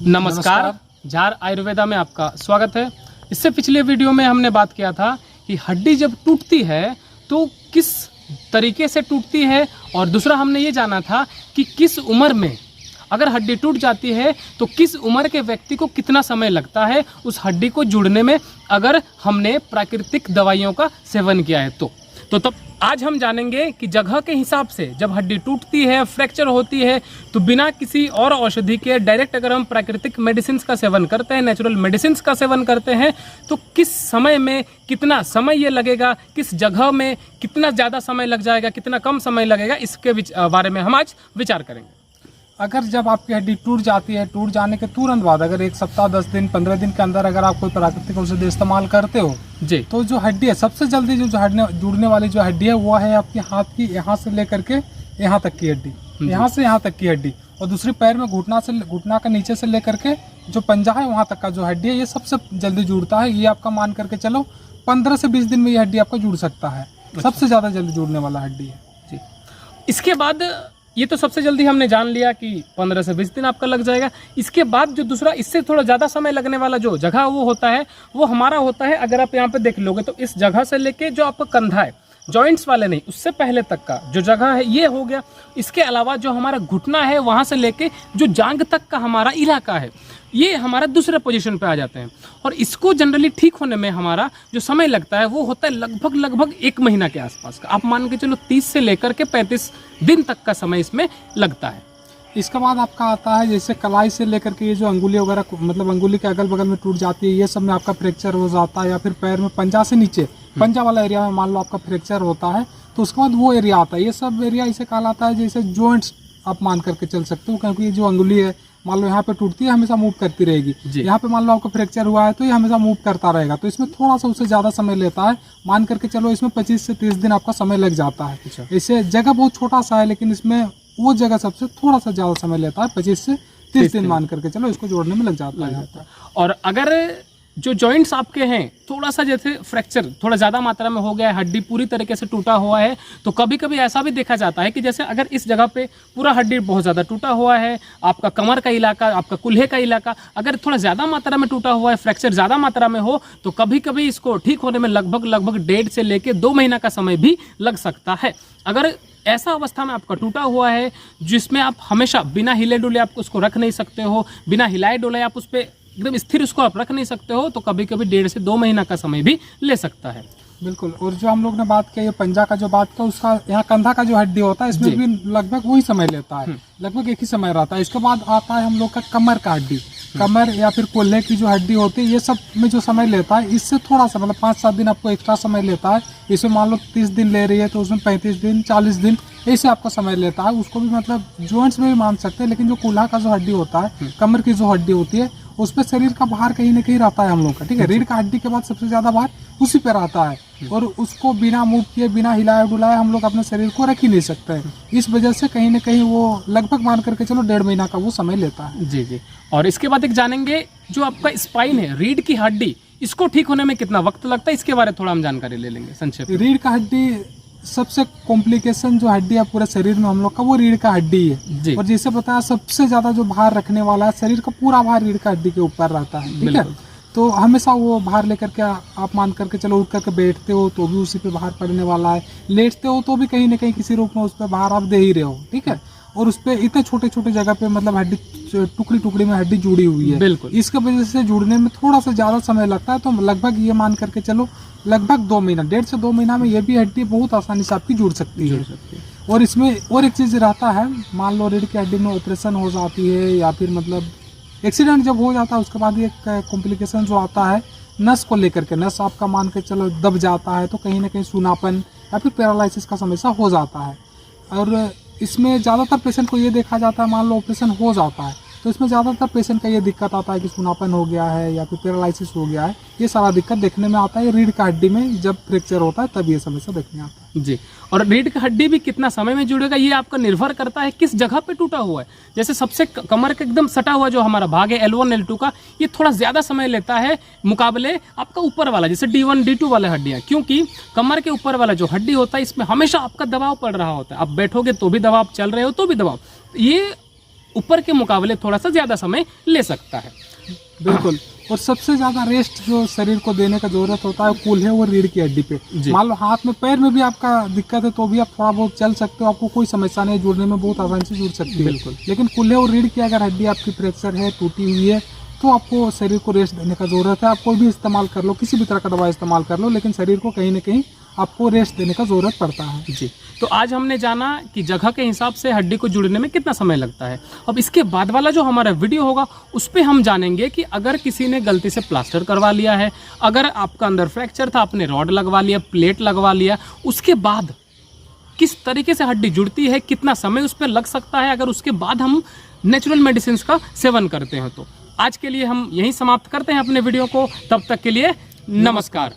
नमस्कार। झार आयुर्वेदा में आपका स्वागत है। इससे पिछले वीडियो में हमने बात किया था कि हड्डी जब टूटती है तो किस तरीके से टूटती है, और दूसरा हमने ये जाना था कि किस उम्र में अगर हड्डी टूट जाती है तो किस उम्र के व्यक्ति को कितना समय लगता है उस हड्डी को जुड़ने में, अगर हमने प्राकृतिक दवाइयों का सेवन किया है तो तब आज हम जानेंगे कि जगह के हिसाब से जब हड्डी टूटती है, फ्रैक्चर होती है, तो बिना किसी और औषधि के डायरेक्ट अगर हम प्राकृतिक मेडिसिन का सेवन करते हैं, नेचुरल मेडिसिन का सेवन करते हैं, तो किस समय में कितना समय ये लगेगा, किस जगह में कितना ज़्यादा समय लग जाएगा, कितना कम समय लगेगा, इसके बारे में हम आज विचार करेंगे। अगर जब आपकी हड्डी टूट जाती है, टूट जाने के तुरंत बाद अगर 1 सप्ताह, 10 दिन, 15 दिन के अंदर अगर आप कोई प्राकृतिक औषधि इस्तेमाल करते हो जी, तो जो हड्डी है सबसे जल्दी जो हड्डी जुड़ने वाली जो हड्डी है वो है आपके हाथ की यहाँ से लेकर के यहाँ तक की हड्डी, यहाँ से यहाँ तक की हड्डी, और दूसरी पैर में घुटना का नीचे से लेकर के जो पंजा है वहाँ तक का जो हड्डी है, ये सबसे जल्दी जुड़ता है। ये आपका मान करके चलो 15 से 20 दिन में ये हड्डी आपका जुड़ सकता है। सबसे ज्यादा जल्दी जुड़ने वाला हड्डी है जी। इसके बाद ये तो सबसे जल्दी हमने जान लिया कि 15 से 20 दिन आपका लग जाएगा। इसके बाद जो दूसरा इससे थोड़ा ज़्यादा समय लगने वाला जो जगह वो होता है, वो हमारा होता है, अगर आप यहाँ पे देख लोगे तो इस जगह से लेके जो आपका कंधा है, जॉइंट्स वाले नहीं, उससे पहले तक का जो जगह है ये हो गया। इसके अलावा जो हमारा घुटना है वहाँ से लेके जो जांघ तक का हमारा इलाका है, ये हमारा दूसरे पोजीशन पे आ जाते हैं, और इसको जनरली ठीक होने में हमारा जो समय लगता है वो होता है लगभग 1 महीना के आसपास का। आप मान के चलो 30 से लेकर के 35 दिन तक का समय इसमें लगता है। इसके बाद आपका आता है जैसे कलाई से लेकर के ये जो अंगुली वगैरह, मतलब अंगुली के अगल बगल में टूट जाती है, ये सब में आपका फ्रैक्चर हो जाता है, या फिर पैर में पंजा से नीचे, पंजा वाला एरिया में मान लो आपका फ्रैक्चर होता है, तो उसके बाद वो एरिया आता है। ये सब एरिया इसे कहलाता है जैसे जॉइंट्स आप मान करके चल सकते हो, क्योंकि ये जो अंगुली है मान लो यहाँ पे टूटती है, हमेशा मूव करती रहेगी। यहाँ पे मान लो आपको फ्रैक्चर हुआ है तो ये हमेशा मूव करता रहेगा, तो इसमें थोड़ा सा उससे ज्यादा समय लेता है। मान करके चलो इसमें 25 से 30 दिन आपका समय लग जाता है। इसे जगह बहुत छोटा सा है, लेकिन इसमें वो जगह सबसे थोड़ा सा ज्यादा समय लेता है, 25 से 30 दिन मान करके चलो इसको जोड़ने में लग जाता है। और अगर जो जॉइंट्स आपके हैं थोड़ा सा जैसे फ्रैक्चर थोड़ा ज़्यादा मात्रा में हो गया है, हड्डी पूरी तरीके से टूटा हुआ है, तो कभी कभी ऐसा भी देखा जाता है कि जैसे अगर इस जगह पे पूरा हड्डी बहुत ज़्यादा टूटा हुआ है, आपका कमर का इलाका, आपका कुल्हे का इलाका अगर थोड़ा ज़्यादा मात्रा में टूटा हुआ है, फ्रैक्चर ज़्यादा मात्रा में हो, तो कभी कभी इसको ठीक होने में लगभग 1.5 से लेके 2 महीना का समय भी लग सकता है। अगर ऐसा अवस्था में आपका टूटा हुआ है जिसमें आप हमेशा बिना हिले डुले आप उसको रख नहीं सकते हो, बिना हिलाए डुलाए आप उस पर एकदम स्थिर उसको आप रख नहीं सकते हो, तो कभी कभी 1.5 से 2 महीना का समय भी ले सकता है। बिल्कुल। और जो हम लोग ने बात किया ये पंजा का जो बात किया, उसका यहाँ कंधा का जो हड्डी होता है इसमें भी लगभग वही समय लेता है, लगभग एक ही समय रहता है। इसके बाद आता है हम लोग का कमर का हड्डी, कमर या फिर कोल्हे की जो हड्डी होती है, ये सब में जो समय लेता है इससे थोड़ा सा मतलब 5-7 दिन आपको एक्स्ट्रा समय लेता है। इसमें मान लो 30 दिन ले रही है तो उसमें 35 दिन 40 दिन ऐसे आपका समय लेता है। उसको भी मतलब जॉइंट्स में भी मान सकते हैं, लेकिन जो कुल्हा का जो हड्डी होता है, कमर की जो हड्डी होती है, उस पर शरीर का भार कहीं ना कहीं रहता है हम लोग का, ठीक है। रीढ़ का हड्डी के बाद सबसे ज्यादा भार उसी पे रहता है, और उसको बिना मूव किए, बिना हिलाए डुलाए हम लोग अपने शरीर को रख ही नहीं सकते हैं। इस वजह से कहीं ना कहीं वो लगभग मान करके चलो 1.5 महीना का वो समय लेता है। जी जी। और इसके बाद एक जानेंगे जो आपका स्पाइन है, रीढ़ की हड्डी, इसको ठीक होने में कितना वक्त लगता है, इसके बारे में थोड़ा हम जानकारी ले लेंगे संक्षेप में। रीढ़ का हड्डी सबसे कॉम्प्लिकेशन जो हड्डी है पूरे शरीर में हम लोग का, वो रीढ़ का हड्डी है। और जैसे बताया सबसे ज्यादा जो भार रखने वाला है, शरीर का पूरा भार रीढ़ का हड्डी के ऊपर रहता है, ठीक है। तो हमेशा वो भार लेकर के आप मान करके चलो उठ करके बैठते हो तो भी उसी पे भार पड़ने वाला है, लेटते हो तो भी कहीं ना कहीं किसी रूप में उस पर भार आप दे ही रहे हो, ठीक है। और उस पर इतने छोटे छोटे जगह पे मतलब हड्डी टुकड़ी टुकड़ी में हड्डी जुड़ी हुई है, बिल्कुल। इसके वजह से जुड़ने में थोड़ा सा ज्यादा समय लगता है, तो लगभग ये मान करके चलो लगभग 2 महीना, 1.5 से 2 महीना में ये भी हड्डी बहुत आसानी से आपकी जुड़ सकती है। और इसमें और एक चीज रहता है, मान लो रीढ़ की हड्डी में ऑपरेशन हो जाती है या फिर मतलब एक्सीडेंट जब हो जाता है, उसके बाद एक कॉम्प्लिकेशन जो आता है नस को लेकर के, नस आपका मान के चलो दब जाता है, तो कहीं ना कहीं सूनापन या फिर पैरालिसिस का समस्या हो जाता है। और इसमें ज़्यादातर पेशेंट को ये देखा जाता है, मान लो ऑपरेशन हो जाता है तो इसमें ज़्यादातर पेशेंट का ये दिक्कत आता है कि सूनापन हो गया है या फिर पैरालिसिस हो गया है, ये सारा दिक्कत देखने में आता है। रीढ़ का हड्डी में जब फ्रैक्चर होता है तब ये समस्या देखने आता है जी। और रीढ़ का हड्डी भी कितना समय में जुड़ेगा ये आपका निर्भर करता है किस जगह पे टूटा हुआ है। जैसे सबसे कमर के एकदम सटा हुआ जो हमारा भाग है L1 L2 का, ये थोड़ा ज़्यादा समय लेता है मुकाबले आपका ऊपर वाला जैसे D1 D2 वाले हड्डियाँ, क्योंकि कमर के ऊपर वाला जो हड्डी होता है इसमें हमेशा आपका दबाव पड़ रहा होता है। आप बैठोगे तो भी दबाव, चल रहे हो तो भी दबाव। ये ऊपर के मुकाबले थोड़ा सा ज़्यादा समय ले सकता है। बिल्कुल। और सबसे ज्यादा रेस्ट जो शरीर को देने का जरूरत होता है कूल्हे और रीढ़ की हड्डी पे। मान लो हाथ में पैर में भी आपका दिक्कत है तो भी आप थोड़ा बहुत चल सकते हो, आपको कोई समस्या नहीं, जुड़ने में बहुत आसानी से जुड़ सकती है। बिल्कुल। लेकिन कूल्हे और रीढ़ की अगर हड्डी आपकी फ्रैक्चर है, टूटी हुई है, तो आपको शरीर को रेस्ट देने का जरूरत है। आप कोई भी इस्तेमाल कर लो, किसी भी तरह का दवा इस्तेमाल कर लो, लेकिन शरीर को कहीं ना कहीं आपको रेस्ट देने का जरूरत पड़ता है। जी, तो आज हमने जाना कि जगह के हिसाब से हड्डी को जुड़ने में कितना समय लगता है। अब इसके बाद वाला जो हमारा वीडियो होगा उस पर हम जानेंगे कि अगर किसी ने गलती से प्लास्टर करवा लिया है, अगर आपका अंदर फ्रैक्चर था, आपने रॉड लगवा लिया, प्लेट लगवा लिया, उसके बाद किस तरीके से हड्डी जुड़ती है, कितना समय उस पर लग सकता है अगर उसके बाद हम नेचुरल मेडिसिन का सेवन करते हैं। तो आज के लिए हम यहीं समाप्त करते हैं अपने वीडियो को। तब तक के लिए नमस्कार।